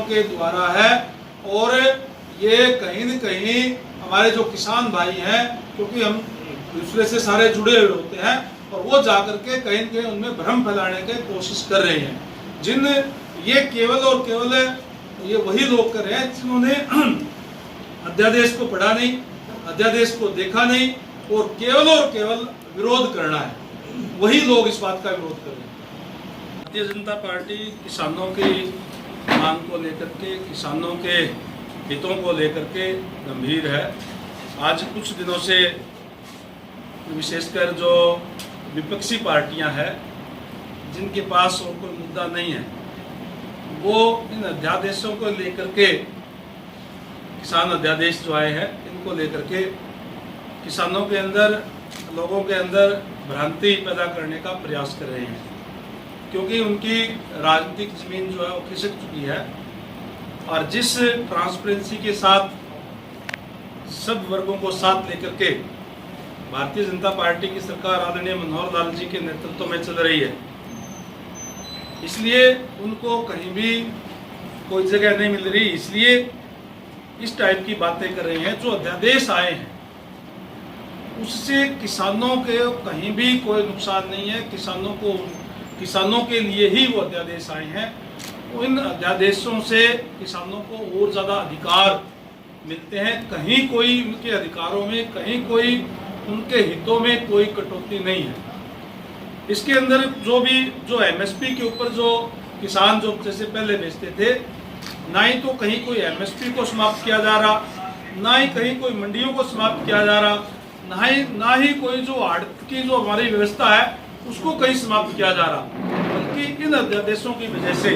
के द्वारा है। और ये कहीं न कहीं हमारे जो किसान भाई हैं, क्योंकि हम दूसरे से सारे जुड़े हुए होते हैं, और वो जाकर के कहीं न कहीं उनमें भ्रम फैलाने की कोशिश कर रहे हैं। जिन ये केवल और केवल ये वही लोग कर रहे हैं जिन्होंने अध्यादेश को पढ़ा नहीं, अध्यादेश को देखा नहीं, और केवल विरोध करना है, वही लोग इस बात का विरोध कर रहे हैं। भारतीय जनता पार्टी किसानों की मांग को लेकर के, किसानों के हितों को लेकर के गंभीर है। आज कुछ दिनों से विशेषकर जो विपक्षी पार्टियां हैं, जिनके पास और कोई मुद्दा नहीं है, वो इन अध्यादेशों को लेकर के, किसान अध्यादेश जो आए हैं, इनको लेकर के किसानों के अंदर, लोगों के अंदर भ्रांति पैदा करने का प्रयास कर रहे हैं। क्योंकि उनकी राजनीतिक जमीन जो है वो खिसक चुकी है, और जिस ट्रांसपेरेंसी के साथ सब वर्गों को साथ लेकर के भारतीय जनता पार्टी की सरकार आदरणीय मनोहर लाल जी के नेतृत्व में चल रही है, इसलिए उनको कहीं भी कोई जगह नहीं मिल रही। इसलिए इस टाइप की बातें कर रहे हैं। जो अध्यादेश आए हैं उससे किसानों के कहीं भी कोई नुकसान नहीं है। किसानों के लिए ही वो अध्यादेश आए हैं। इन अध्यादेशों से किसानों को और ज़्यादा अधिकार मिलते हैं। कहीं कोई उनके अधिकारों में, कहीं कोई उनके हितों में कोई कटौती नहीं है। इसके अंदर जो एमएसपी के ऊपर जो किसान जो जैसे पहले बेचते थे, ना ही तो कहीं कोई एमएसपी को समाप्त किया जा रहा, ना ही कहीं कोई मंडियों को समाप्त किया जा रहा, ना ही कोई जो आड़त की जो हमारी व्यवस्था है उसको कहीं समाप्त किया जा रहा। बल्कि इन अध्यादेशों की वजह से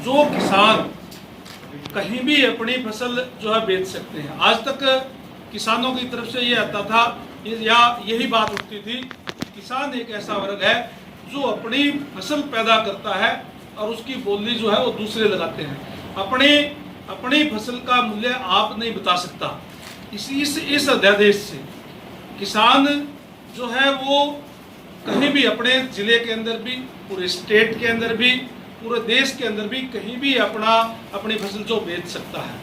जो किसान कहीं भी अपनी फसल जो है बेच सकते हैं। आज तक किसानों की तरफ से ये आता था, या यही बात उठती थी, किसान एक ऐसा वर्ग है जो अपनी फसल पैदा करता है और उसकी बोली जो है वो दूसरे लगाते हैं। अपनी फसल का मूल्य आप नहीं बता सकता। इस अध्यादेश से किसान जो है वो कहीं भी, अपने जिले के अंदर भी, पूरे स्टेट के अंदर भी, पूरे देश के अंदर भी कहीं भी अपनी फसल जो बेच सकता है।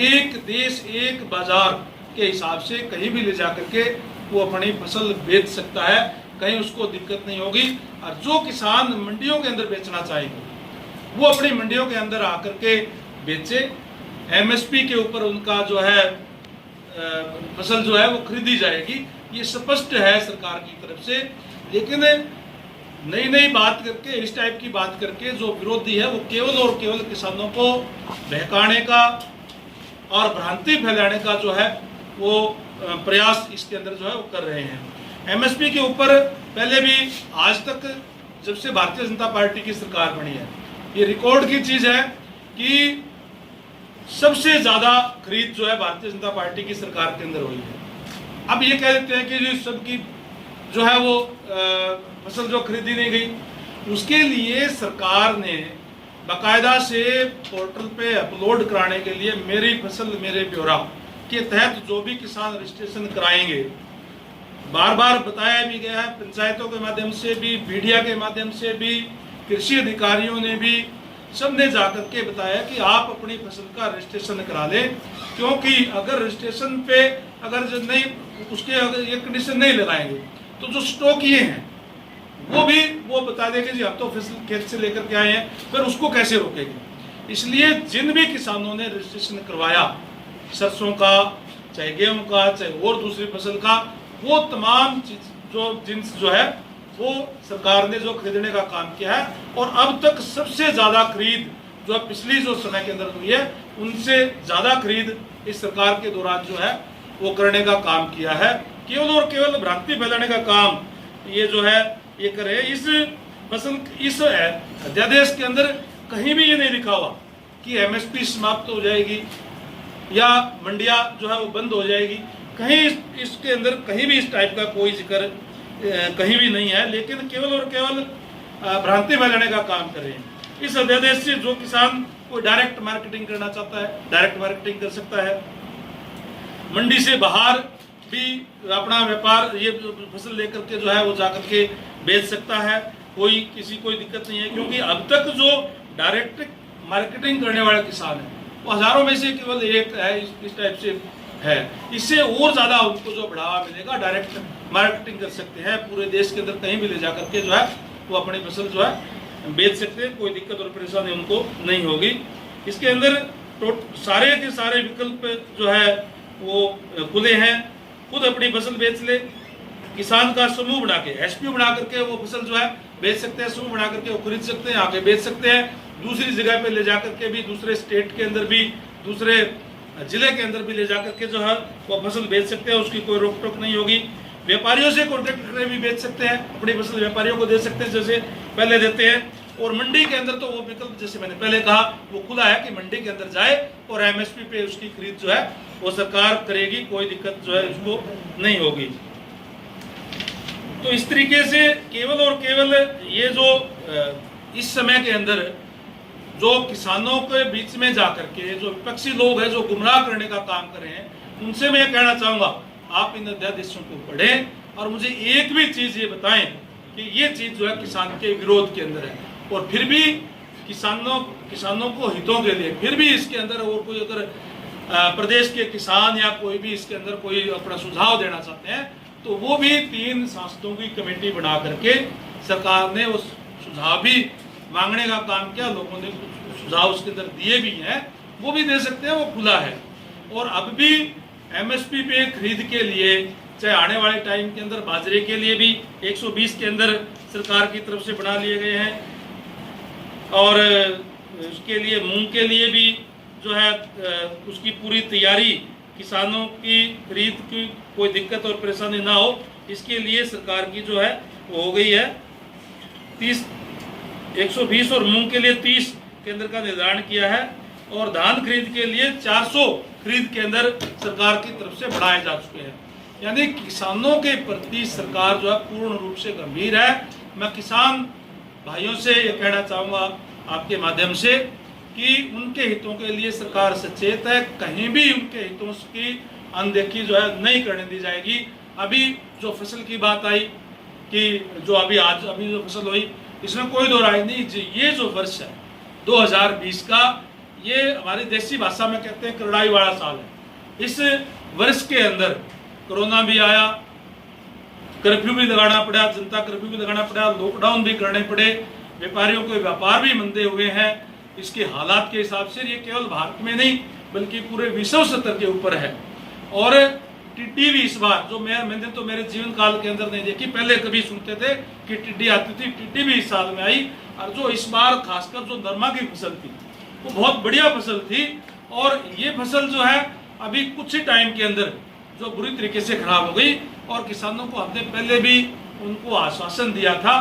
एक देश एक बाजार के हिसाब से कहीं भी ले जा करके वो अपनी फसल बेच सकता है, कहीं उसको दिक्कत नहीं होगी। और जो किसान मंडियों के अंदर बेचना चाहेंगे वो अपनी मंडियों के अंदर आकर के बेचे। एमएसपी के ऊपर उनका जो है फसल जो है वो खरीदी जाएगी, ये स्पष्ट है सरकार की तरफ से। लेकिन नई बात करके, इस टाइप की बात करके जो विरोधी है वो केवल और केवल किसानों को बहकाने का और भ्रांति फैलाने का जो है वो प्रयास इसके अंदर जो है वो कर रहे हैं। एमएसपी के ऊपर पहले भी, आज तक जब से भारतीय जनता पार्टी की सरकार बनी है, ये रिकॉर्ड की चीज है कि सबसे ज्यादा खरीद जो है भारतीय जनता पार्टी की सरकार के अंदर हुई है। अब ये कह देते हैं कि जो सबकी जो है वो फसल जो खरीदी नहीं गई, उसके लिए सरकार ने बाकायदा से पोर्टल पे अपलोड कराने के लिए मेरी फसल मेरे ब्यौरा के तहत जो भी किसान रजिस्ट्रेशन कराएंगे, बार बार बताया भी गया है, पंचायतों के माध्यम से भी, मीडिया के माध्यम से भी, कृषि अधिकारियों ने भी, सबने जाकर के बताया कि आप अपनी फसल का रजिस्ट्रेशन करा लें। क्योंकि अगर रजिस्ट्रेशन पे अगर जो नहीं, उसके अगर ये कंडीशन नहीं लगाएंगे तो जो स्टॉकिए हैं वो बता देंगे जी हम तो फसल खेत से लेकर के आए हैं, फिर उसको कैसे रोकेंगे। इसलिए जिन भी किसानों ने रजिस्ट्रेशन करवाया, सरसों का, चाहे गेहूं का, चाहे और दूसरी फसल का, वो तमाम जो जिन्स जो है वो सरकार ने जो खरीदने का काम किया है। और अब तक सबसे ज्यादा खरीद जो है पिछली जो समय के अंदर हुई है, उनसे ज्यादा खरीद इस सरकार के दौरान जो है वो करने का काम किया है। केवल और केवल भ्रांति फैलाने का काम ये जो है ये करे। इस अध्यादेश के अंदर कहीं भी ये नहीं लिखा हुआ कि एमएसपी समाप्त हो जाएगी या मंडियां जो है वो बंद हो जाएगी। कहीं इसके अंदर कहीं भी इस टाइप का कोई जिक्र कहीं भी नहीं है। लेकिन केवल और केवल भ्रांति फैलाने का काम कर रहे हैं। इस अध्यादेश से जो किसान कोई डायरेक्ट मार्केटिंग करना चाहता है, डायरेक्ट मार्केटिंग कर सकता है। मंडी से बाहर भी अपना व्यापार, ये फसल लेकर के जो है वो जाकर के बेच सकता है। कोई दिक्कत नहीं है। क्योंकि अब तक जो डायरेक्ट मार्केटिंग करने वाले किसान हैं, वो हजारों में से केवल एक है इस टाइप से है। इससे और ज़्यादा उनको जो बढ़ावा मिलेगा, डायरेक्ट मार्केटिंग कर सकते हैं, पूरे देश के अंदर कहीं भी ले जा करके जो है वो अपनी फसल जो है बेच सकते हैं, कोई दिक्कत और परेशानी उनको नहीं होगी। इसके अंदर सारे के सारे विकल्प जो है वो खुले हैं, खुद अपनी फसल बेच ले, किसान का समूह बना के एसपी बना करके वो फसल जो है बेच सकते हैं, समूह बना करके वो खरीद सकते हैं, आके बेच सकते हैं, दूसरी जगह पे ले जा करके भी, दूसरे स्टेट के अंदर भी, दूसरे जिले के अंदर भी ले जा करके जो है वो फसल बेच सकते हैं, उसकी कोई रोक टोक नहीं होगी। व्यापारियों से कॉन्ट्रैक्ट करके भी बेच सकते हैं, अपनी फसल व्यापारियों को दे सकते हैं जैसे पहले देते हैं। और मंडी के अंदर तो वो विकल्प जैसे मैंने पहले कहा वो खुला है कि मंडी के अंदर जाए और एमएसपी पे उसकी खरीद जो है वो सरकार करेगी, कोई दिक्कत जो है उसको नहीं होगी। तो इस तरीके से केवल और केवल ये जो इस समय के अंदर जो किसानों के बीच में जाकर के जो विपक्षी लोग हैं जो गुमराह करने का काम कर रहे हैं, उनसे मैं कहना चाहूँगा आप इन अध्यादेशों को पढ़ें और मुझे एक भी चीज़ ये बताएं कि ये चीज़ जो है किसान के विरोध के अंदर है। और फिर भी किसानों को हितों के लिए फिर भी इसके अंदर और कोई अगर प्रदेश के किसान या कोई भी इसके अंदर कोई अपना सुझाव देना चाहते हैं तो वो भी 3 सांसदों की कमेटी बना करके सरकार ने उस सुझाव भी मांगने का काम किया, लोगों ने कुछ सुझाव उसके अंदर दिए भी हैं, वो भी दे सकते हैं, वो खुला है। और अब भी एमएसपी पे खरीद के लिए चाहे आने वाले टाइम के अंदर बाजरे के लिए भी 120 के अंदर सरकार की तरफ से बना लिए गए हैं और उसके लिए मूंग के लिए भी जो है उसकी पूरी तैयारी, किसानों की खरीद की कोई दिक्कत और परेशानी ना हो इसके लिए सरकार की जो है वो हो गई है 120 और मूंग के लिए 30 केंद्र का निर्धारण किया है और धान खरीद के लिए 400 खरीद केंद्र सरकार की तरफ से बढ़ाए जा चुके हैं। यानी किसानों के प्रति सरकार जो है पूर्ण रूप से गंभीर है। मैं किसान भाइयों से ये कहना चाहूँगा आपके माध्यम से कि उनके हितों के लिए सरकार सचेत है, कहीं भी उनके हितों की अनदेखी जो है नहीं करने दी जाएगी। अभी जो फसल की बात आई कि जो अभी जो फसल हुई इसमें कोई दो राय नहीं, ये जो वर्ष है 2020 का, ये हमारी देसी भाषा में कहते हैं करड़ाई वाला साल है। इस वर्ष के अंदर कोरोना भी आया, कर्फ्यू भी लगाना पड़ा, जनता कर्फ्यू भी लगाना पड़ा, लॉकडाउन भी करने पड़े, व्यापारियों के व्यापार भी मंदे हुए हैं। इसके हालात के हिसाब से ये केवल भारत में नहीं बल्कि पूरे विश्व स्तर के ऊपर है। और टिड्डी भी इस बार जो मैंने तो मेरे जीवन काल के अंदर नहीं देखी, पहले कभी सुनते थे कि टिड्डी आती थी, टिड्डी भी इस साल में आई। और जो इस बार खासकर जो नरमा की फसल थी वो बहुत बढ़िया फसल थी और ये फसल जो है अभी कुछ ही टाइम के अंदर जो बुरी तरीके से खराब हो गई। और किसानों को हमने पहले भी उनको आश्वासन दिया था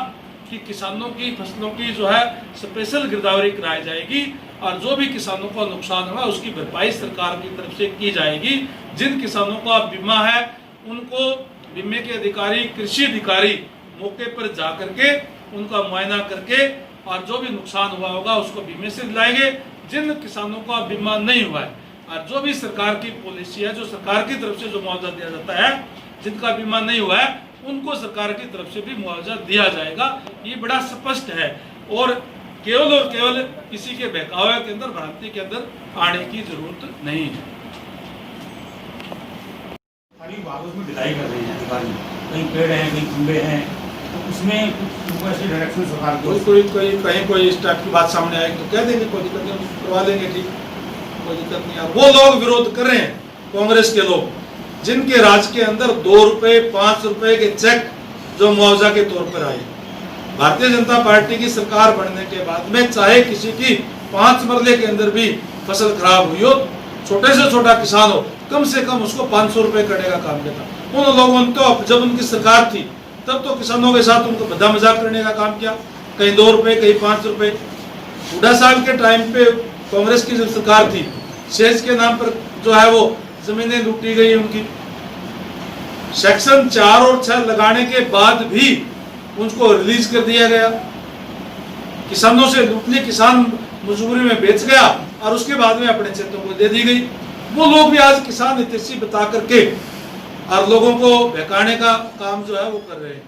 कि किसानों की फसलों की जो है स्पेशल गिरदावरी कराई जाएगी और जो भी किसानों को नुकसान हुआ उसकी भरपाई सरकार की तरफ से की जाएगी। जिन किसानों का बीमा है उनको बीमे के अधिकारी, कृषि अधिकारी मौके पर जा करके उनका मुआयना करके और जो भी नुकसान हुआ होगा उसको बीमे से दिलाएंगे। जिन किसानों का बीमा नहीं हुआ है और जो भी सरकार की पॉलिसी है, जो सरकार की तरफ से जो मुआवजा दिया जाता है, जिनका बीमा नहीं हुआ है उनको सरकार की तरफ से भी मुआवजा दिया जाएगा। ये बड़ा स्पष्ट है और केवल किसी के बहकावे के अंदर, भ्रांति के अंदर आने की जरूरत नहीं है। में ढिलाई कर रहे हैं अधिकारी, कहीं पेड़ हैं, कहीं खंबे हैं, तो उसमें कुछ ऐसे डायरेक्शन सरकार को कोई इस टाइप की बात सामने आएगी तो कह देंगे, कोई दिक्कत नहीं, करवा लेंगे, ठीक, कोई दिक्कत नहीं। अब वो लोग विरोध कर रहे हैं, कांग्रेस के लोग, जिनके राज के अंदर 2 रुपए 5 रुपए के चेक जो मुआवजा के तौर पर आए। भारतीय जनता पार्टी की सरकार बनने के बाद में चाहे किसी की 5 मरले के अंदर भी फसल खराब हुई हो, छोटे से छोटा किसान हो, कम से कम उसको 500 रुपए करने का काम किया था। उन लोगों ने तो जब उनकी सरकार थी तब तो किसानों के साथ उनको बदा मजाक करने का काम किया, कहीं 2 रुपए कहीं 5 रुपए। बूढ़ा साल के टाइम पे कांग्रेस की जब सरकार थी, सेज के नाम पर जो है वो जमीनें लूटी गई उनकी। सेक्शन 4 और 6 लगाने के बाद भी उनको रिलीज कर दिया गया, किसानों से लूटने, किसान मजबूरी में बेच गया और उसके बाद में अपने क्षेत्रों को दे दी गई। वो लोग भी आज किसान हितैषी बता करके और लोगों को बहकाने का काम जो है वो कर रहे हैं।